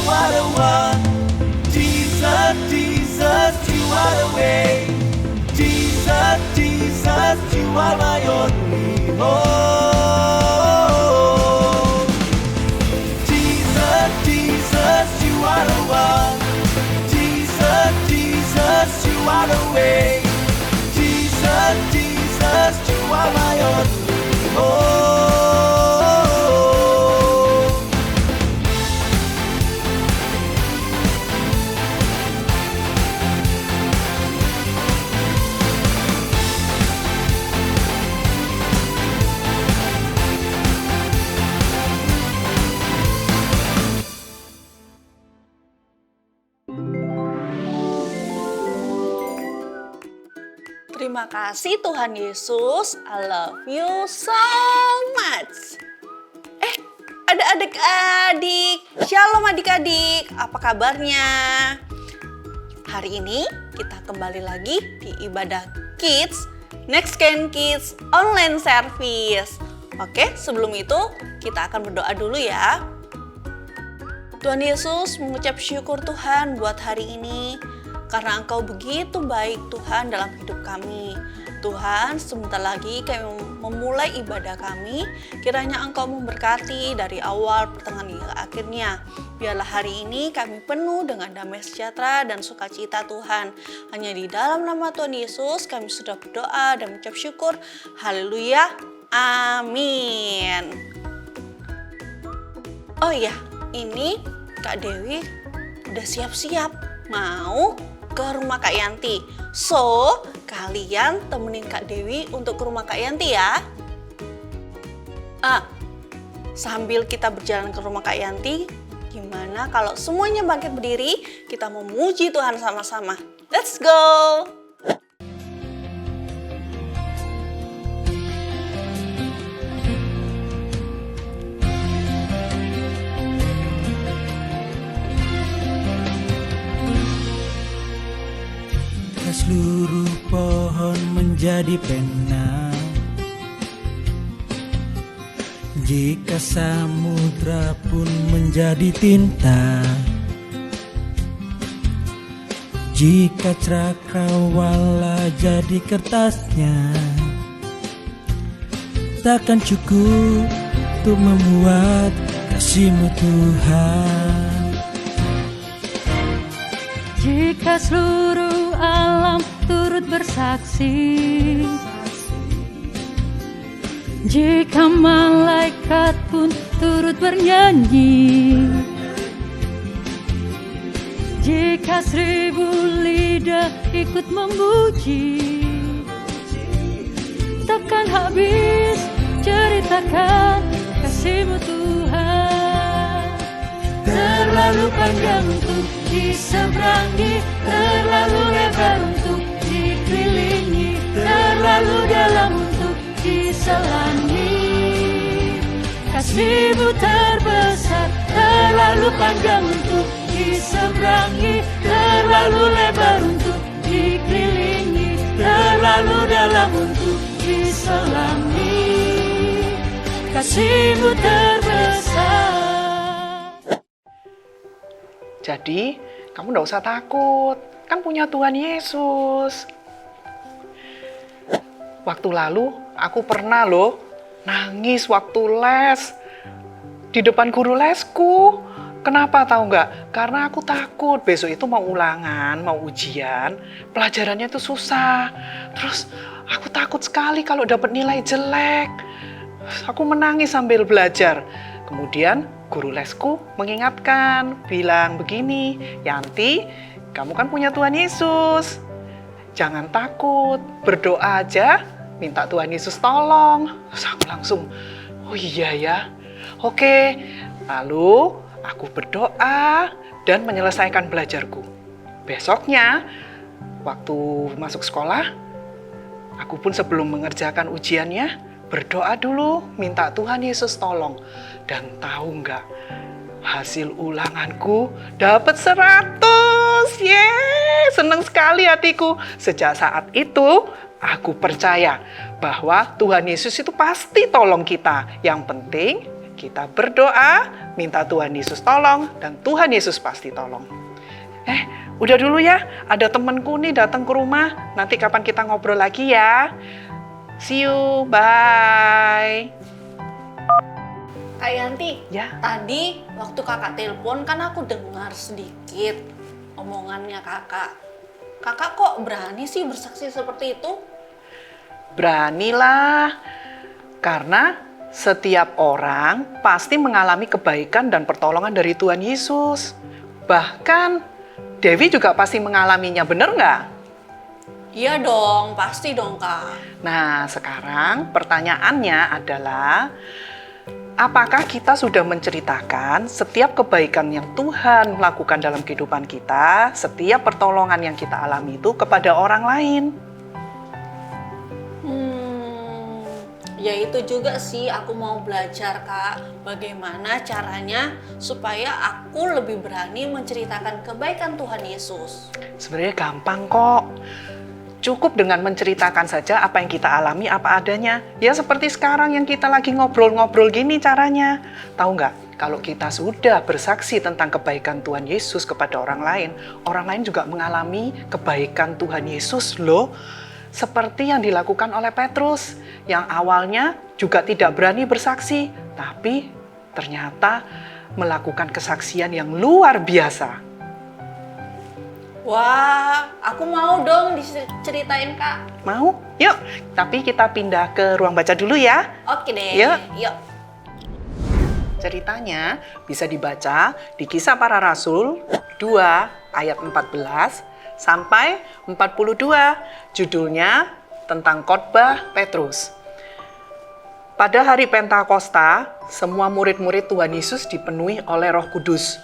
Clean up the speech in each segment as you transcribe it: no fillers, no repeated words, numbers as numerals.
are the one. Jesus, Jesus, you are the way. Jesus, Jesus, you are my only hope. Jesus, Jesus, you are the one. Jesus, Jesus, you are the way. Jesus, Jesus, you are my only hope. Terima kasih Tuhan Yesus, I love you so much. Ada adik-adik, shalom adik-adik, apa kabarnya? Hari ini kita kembali lagi di ibadah Kids, Next Gen Kids Online Service. Oke, sebelum itu kita akan berdoa dulu ya. Tuhan Yesus, mengucap syukur Tuhan buat hari ini, karena Engkau begitu baik Tuhan dalam hidup kami. Tuhan, sebentar lagi kami memulai ibadah kami, kiranya Engkau memberkati dari awal, pertengahan hingga akhirnya. Biarlah hari ini kami penuh dengan damai sejahtera dan sukacita Tuhan. Hanya di dalam nama Tuhan Yesus kami sudah berdoa dan mengucap syukur. Haleluya, amin. Oh iya, ini Kak Dewi udah siap-siap mau ke rumah Kak Yanti. So, kalian temenin Kak Dewi untuk ke rumah Kak Yanti ya. Sambil kita berjalan ke rumah Kak Yanti, gimana kalau semuanya bangkit berdiri, kita memuji Tuhan sama-sama. Let's go! Seluruh pohon menjadi pena, jika samudra pun menjadi tinta, jika cakrawala jadi kertasnya, takkan cukup untuk memuat kasih-Mu Tuhan. Jika seluruh alam turut bersaksi, jika malaikat pun turut bernyanyi, jika 1000 lidah ikut memuji, takkan habis ceritakan kasih-Mu Tuhan. Terlalu panjang untuk diseberangi, terlalu lebar untuk dikelilingi, terlalu dalam untuk diselami. Kasih-Mu terbesar, terlalu panjang untuk diseberangi, terlalu lebar untuk dikelilingi, terlalu dalam untuk diselami. Kasih-Mu terbesar. Jadi, kamu gak usah takut, kan punya Tuhan Yesus. Waktu lalu, aku pernah nangis waktu les di depan guru lesku. Kenapa tahu nggak? Karena aku takut besok itu mau ulangan, mau ujian, pelajarannya itu susah. Terus aku takut sekali kalau dapat nilai jelek. Aku menangis sambil belajar. Kemudian guru lesku mengingatkan, bilang begini, Yanti, kamu kan punya Tuhan Yesus. Jangan takut, berdoa aja, minta Tuhan Yesus tolong. Terus aku langsung, oh iya ya, oke. Lalu aku berdoa dan menyelesaikan belajarku. Besoknya, waktu masuk sekolah, aku pun sebelum mengerjakan ujiannya, berdoa dulu, minta Tuhan Yesus tolong. Dan tahu nggak, hasil ulanganku dapat 100. Yeay, seneng sekali hatiku. Sejak saat itu, aku percaya bahwa Tuhan Yesus itu pasti tolong kita. Yang penting kita berdoa, minta Tuhan Yesus tolong, dan Tuhan Yesus pasti tolong. Udah dulu ya, ada temenku nih datang ke rumah. Nanti kapan kita ngobrol lagi ya. See you, bye. Kak Yanti, Ya. tadi waktu kakak telepon kan aku dengar sedikit omongannya kakak. Kakak kok berani sih bersaksi seperti itu? Beranilah, karena setiap orang pasti mengalami kebaikan dan pertolongan dari Tuhan Yesus. Bahkan Dewi juga pasti mengalaminya, bener nggak? Iya dong, pasti dong Kak. Nah, sekarang pertanyaannya adalah, apakah kita sudah menceritakan setiap kebaikan yang Tuhan lakukan dalam kehidupan kita, setiap pertolongan yang kita alami itu kepada orang lain? Ya itu juga sih aku mau belajar Kak, bagaimana caranya supaya aku lebih berani menceritakan kebaikan Tuhan Yesus. Sebenarnya gampang kok. Cukup dengan menceritakan saja apa yang kita alami, apa adanya. Ya seperti sekarang yang kita lagi ngobrol-ngobrol gini caranya. Tahu nggak, kalau kita sudah bersaksi tentang kebaikan Tuhan Yesus kepada orang lain juga mengalami kebaikan Tuhan Yesus loh. Seperti yang dilakukan oleh Petrus, yang awalnya juga tidak berani bersaksi, tapi ternyata melakukan kesaksian yang luar biasa. Wah, aku mau dong diceritain Kak. Mau? Yuk, tapi kita pindah ke ruang baca dulu ya. Oke deh, Yuk. yuk. Ceritanya bisa dibaca di Kisah Para Rasul 2 ayat 14 sampai 42. Judulnya tentang khotbah Petrus. Pada hari Pentakosta, semua murid-murid Tuhan Yesus dipenuhi oleh Roh Kudus.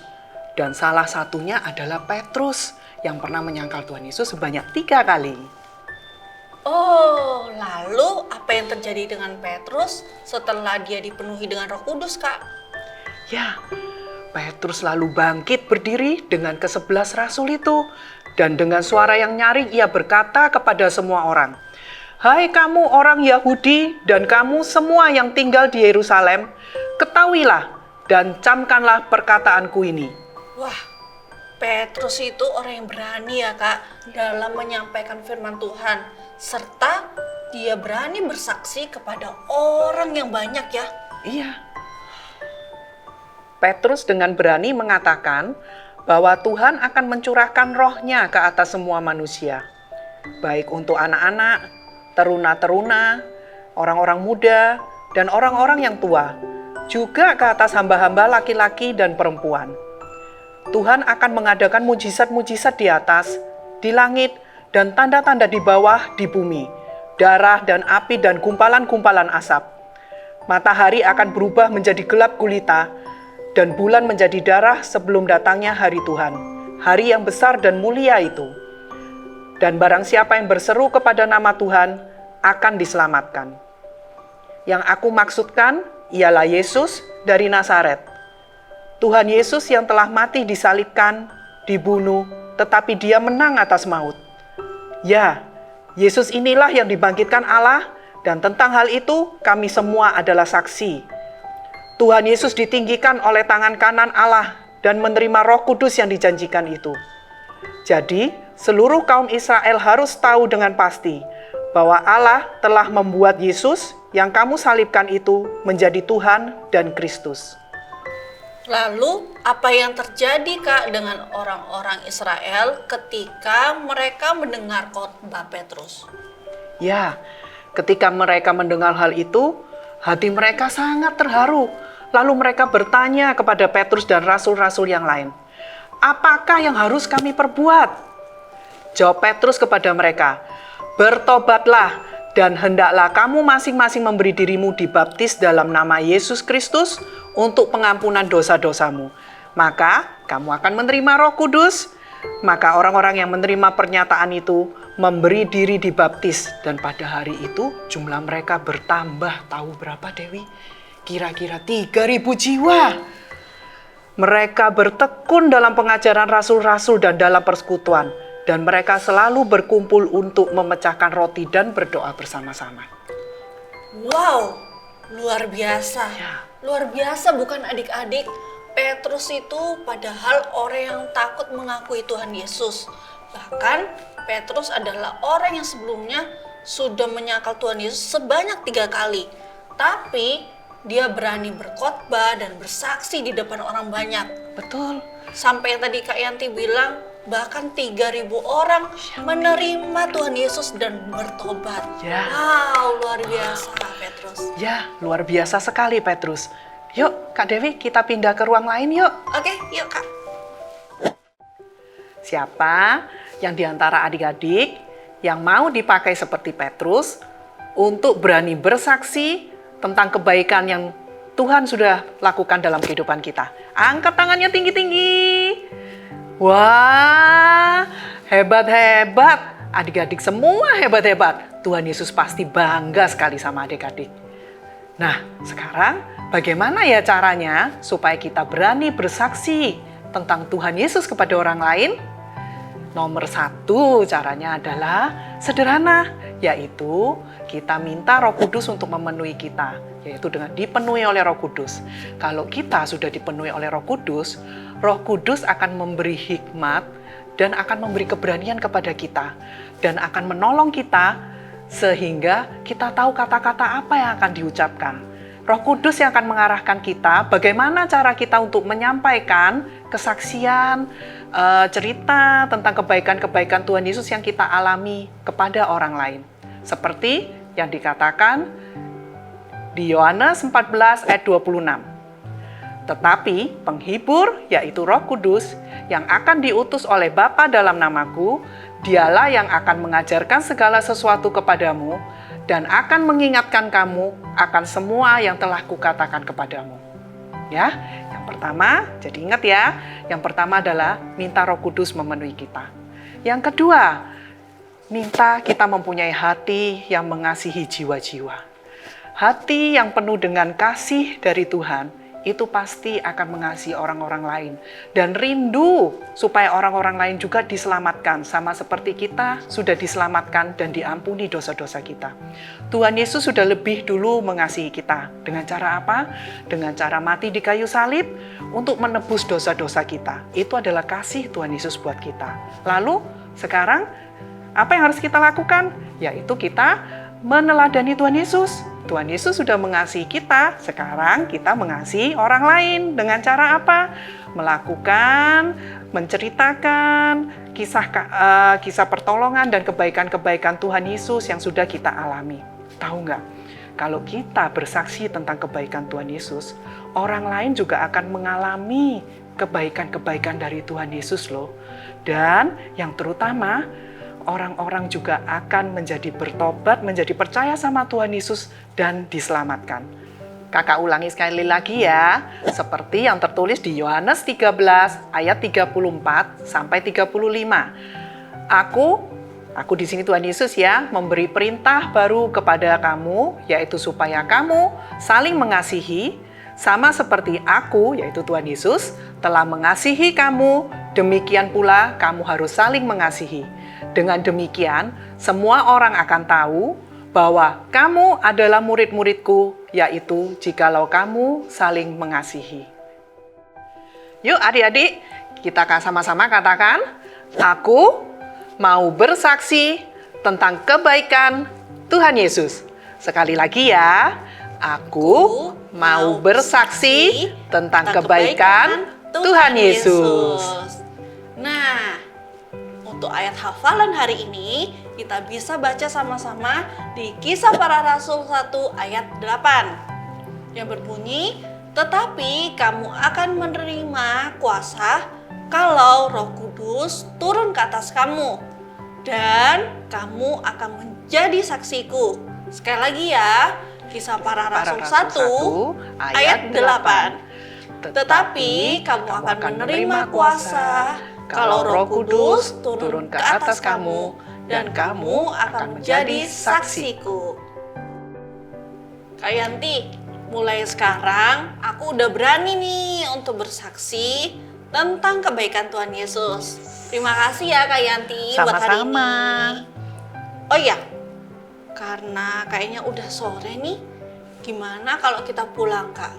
Dan salah satunya adalah Petrus yang pernah menyangkal Tuhan Yesus sebanyak 3 kali. Oh, lalu apa yang terjadi dengan Petrus setelah dia dipenuhi dengan Roh Kudus, Kak? Ya, Petrus lalu bangkit berdiri dengan ke-11 rasul itu. Dan dengan suara yang nyaring ia berkata kepada semua orang, "Hai kamu orang Yahudi dan kamu semua yang tinggal di Yerusalem, ketahuilah dan camkanlah perkataanku ini." Wah, Petrus itu orang yang berani ya Kak dalam menyampaikan firman Tuhan. Serta dia berani bersaksi kepada orang yang banyak ya. Iya. Petrus dengan berani mengatakan bahwa Tuhan akan mencurahkan rohnya ke atas semua manusia. Baik untuk anak-anak, teruna-teruna, orang-orang muda, dan orang-orang yang tua. Juga ke atas hamba-hamba laki-laki dan perempuan. Tuhan akan mengadakan mujizat-mujizat di atas, di langit, dan tanda-tanda di bawah di bumi. Darah dan api dan gumpalan-gumpalan asap. Matahari akan berubah menjadi gelap gulita, dan bulan menjadi darah sebelum datangnya hari Tuhan, hari yang besar dan mulia itu. Dan barang siapa yang berseru kepada nama Tuhan akan diselamatkan. Yang aku maksudkan ialah Yesus dari Nazaret. Tuhan Yesus yang telah mati disalibkan, dibunuh, tetapi dia menang atas maut. Ya, Yesus inilah yang dibangkitkan Allah, dan tentang hal itu kami semua adalah saksi. Tuhan Yesus ditinggikan oleh tangan kanan Allah dan menerima Roh Kudus yang dijanjikan itu. Jadi, seluruh kaum Israel harus tahu dengan pasti bahwa Allah telah membuat Yesus yang kamu salibkan itu menjadi Tuhan dan Kristus. Lalu, apa yang terjadi Kak dengan orang-orang Israel ketika mereka mendengar khotbah Petrus? Ya, ketika mereka mendengar hal itu, hati mereka sangat terharu. Lalu mereka bertanya kepada Petrus dan rasul-rasul yang lain, "Apakah yang harus kami perbuat?" Jawab Petrus kepada mereka, "Bertobatlah dan hendaklah kamu masing-masing memberi dirimu dibaptis dalam nama Yesus Kristus untuk pengampunan dosa-dosamu. Maka kamu akan menerima Roh Kudus." Maka orang-orang yang menerima pernyataan itu memberi diri dibaptis. Dan pada hari itu jumlah mereka bertambah. Tahu berapa, Dewi? Kira-kira 3.000 jiwa. Mereka bertekun dalam pengajaran rasul-rasul dan dalam persekutuan. Dan mereka selalu berkumpul untuk memecahkan roti dan berdoa bersama-sama. Wow, luar biasa. Ya. Luar biasa bukan adik-adik. Petrus itu padahal orang yang takut mengakui Tuhan Yesus. Bahkan Petrus adalah orang yang sebelumnya sudah menyangkal Tuhan Yesus sebanyak 3 kali. Tapi dia berani berkhotbah dan bersaksi di depan orang banyak. Betul. Sampai yang tadi Kak Yanti bilang, bahkan 3.000 orang menerima Tuhan Yesus dan bertobat. Ya. Wow, luar biasa Petrus. Ya, luar biasa sekali Petrus. Yuk, Kak Dewi, kita pindah ke ruang lain yuk. Oke, yuk Kak. Siapa yang diantara adik-adik yang mau dipakai seperti Petrus untuk berani bersaksi tentang kebaikan yang Tuhan sudah lakukan dalam kehidupan kita? Angkat tangannya tinggi-tinggi. Wah, hebat-hebat. Adik-adik semua hebat-hebat. Tuhan Yesus pasti bangga sekali sama adik-adik. Nah, sekarang bagaimana ya caranya supaya kita berani bersaksi tentang Tuhan Yesus kepada orang lain? Nomor 1 caranya adalah sederhana, yaitu kita minta Roh Kudus untuk memenuhi kita, yaitu dengan dipenuhi oleh Roh Kudus. Kalau kita sudah dipenuhi oleh Roh Kudus akan memberi hikmat dan akan memberi keberanian kepada kita dan akan menolong kita sehingga kita tahu kata-kata apa yang akan diucapkan. Roh Kudus yang akan mengarahkan kita bagaimana cara kita untuk menyampaikan kesaksian, cerita tentang kebaikan-kebaikan Tuhan Yesus yang kita alami kepada orang lain. Seperti yang dikatakan di Yohanes 14 ayat 26. Tetapi penghibur, yaitu Roh Kudus, yang akan diutus oleh Bapa dalam namaku, dialah yang akan mengajarkan segala sesuatu kepadamu dan akan mengingatkan kamu akan semua yang telah kukatakan kepadamu. Ya, yang pertama, jadi ingat ya, yang pertama adalah minta Roh Kudus memenuhi kita. Yang kedua, minta kita mempunyai hati yang mengasihi jiwa-jiwa. Hati yang penuh dengan kasih dari Tuhan, itu pasti akan mengasihi orang-orang lain. Dan rindu supaya orang-orang lain juga diselamatkan. Sama seperti kita sudah diselamatkan dan diampuni dosa-dosa kita. Tuhan Yesus sudah lebih dulu mengasihi kita. Dengan cara apa? Dengan cara mati di kayu salib untuk menebus dosa-dosa kita. Itu adalah kasih Tuhan Yesus buat kita. Lalu sekarang apa yang harus kita lakukan? Yaitu kita meneladani Tuhan Yesus. Tuhan Yesus sudah mengasihi kita, sekarang kita mengasihi orang lain. Dengan cara apa? Melakukan, menceritakan kisah pertolongan dan kebaikan-kebaikan Tuhan Yesus yang sudah kita alami. Tahu nggak? Kalau kita bersaksi tentang kebaikan Tuhan Yesus, orang lain juga akan mengalami kebaikan-kebaikan dari Tuhan Yesus loh. Dan yang terutama, orang-orang juga akan menjadi bertobat, menjadi percaya sama Tuhan Yesus dan diselamatkan. Kakak ulangi sekali lagi ya, seperti yang tertulis di Yohanes 13 ayat 34 sampai 35. Aku di sini Tuhan Yesus ya, memberi perintah baru kepada kamu, yaitu supaya kamu saling mengasihi, sama seperti aku, yaitu Tuhan Yesus, telah mengasihi kamu, demikian pula kamu harus saling mengasihi. Dengan demikian, semua orang akan tahu bahwa kamu adalah murid-muridku, yaitu jikalau kamu saling mengasihi. Yuk adik-adik, kita sama-sama katakan, aku mau bersaksi tentang kebaikan Tuhan Yesus. Sekali lagi ya, aku mau bersaksi tentang kebaikan Tuhan Yesus. Nah, untuk ayat hafalan hari ini, kita bisa baca sama-sama di Kisah Para Rasul 1 ayat 8. Yang berbunyi, tetapi kamu akan menerima kuasa kalau Roh Kudus turun ke atas kamu. Dan kamu akan menjadi saksiku. Sekali lagi ya, Kisah Para Rasul 1 ayat 8. Tetapi kamu akan menerima kuasa kalau Roh Kudus turun ke atas kamu, dan kamu akan menjadi saksiku. Kak Yanti, mulai sekarang aku udah berani nih untuk bersaksi tentang kebaikan Tuhan Yesus. Terima kasih ya Kak Yanti buat hari ini. Oh iya, karena kayaknya udah sore nih, gimana kalau kita pulang Kak?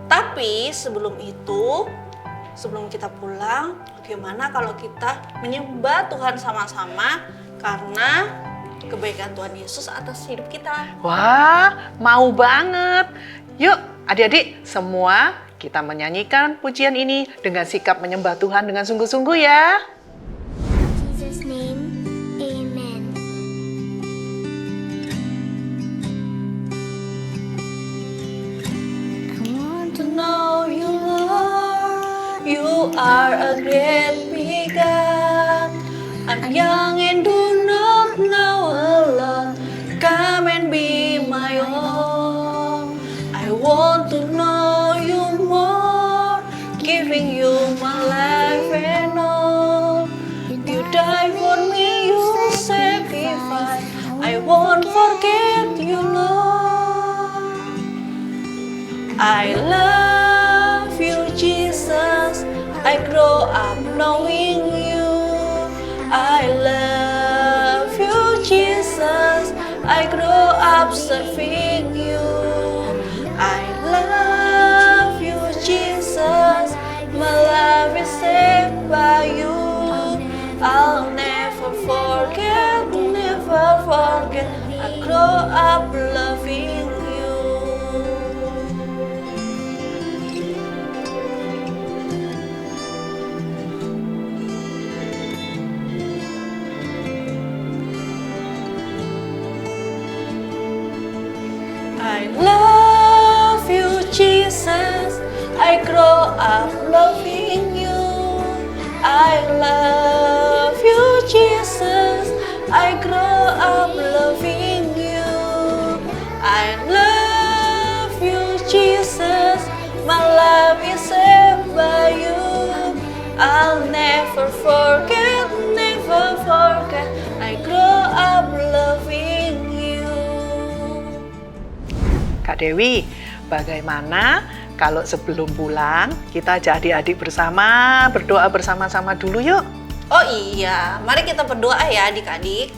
Tapi sebelum itu, sebelum kita pulang, bagaimana kalau kita menyembah Tuhan sama-sama karena kebaikan Tuhan Yesus atas hidup kita. Wah, mau banget. Yuk, adik-adik semua kita menyanyikan pujian ini dengan sikap menyembah Tuhan dengan sungguh-sungguh ya. In Jesus' name, amen. I want To know you, Lord, you are a great big God. I'm young and do not know a lot. Come and be my own. I want to know you more, giving you my life and all. You die for me, you sacrifice. I won't forget you, Lord. I love you, Jesus. I grow up knowing you. I love you, Jesus. I grow up serving you. I love you, Jesus. My life is saved by you. I'll never forget, never forget. I grow up loving you. I love you, Jesus. I grow up loving you. I love you, Jesus. I grow up loving you. I love you, Jesus. My life is saved by you. I'll never forget, never forget. I grow up loving you. Kak Dewi, bagaimana kalau sebelum pulang kita jadi adik bersama, berdoa bersama-sama dulu yuk? Oh iya, mari kita berdoa ya adik-adik.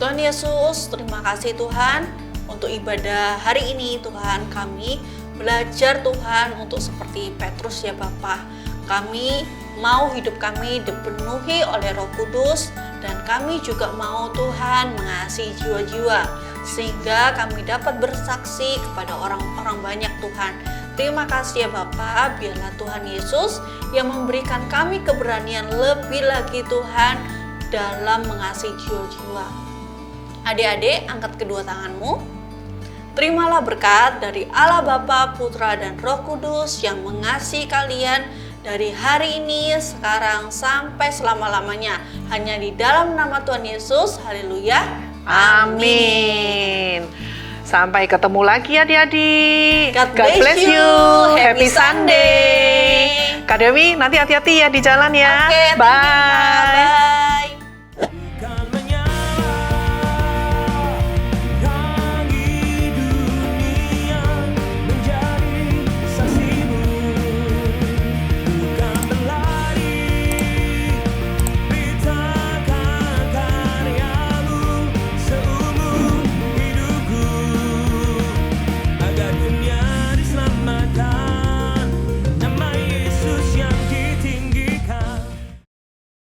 Tuhan Yesus, terima kasih Tuhan untuk ibadah hari ini Tuhan. Kami belajar Tuhan untuk seperti Petrus ya Bapa. Kami mau hidup kami dipenuhi oleh Roh Kudus dan kami juga mau Tuhan mengasihi jiwa-jiwa sehingga kami dapat bersaksi kepada orang-orang banyak Tuhan. Terima kasih ya Bapa, biarlah Tuhan Yesus yang memberikan kami keberanian lebih lagi Tuhan dalam mengasihi jiwa-jiwa. Adik-adik, angkat kedua tanganmu. Terimalah berkat dari Allah Bapa, Putra, dan Roh Kudus yang mengasihi kalian dari hari ini, sekarang, sampai selama-lamanya. Hanya di dalam nama Tuhan Yesus. Haleluya. Amin. Sampai ketemu lagi adik-adik. God bless you. Happy Sunday. Kak Dewi, nanti hati-hati ya di jalan ya. Oke, thank you, Kak. Bye. Bye.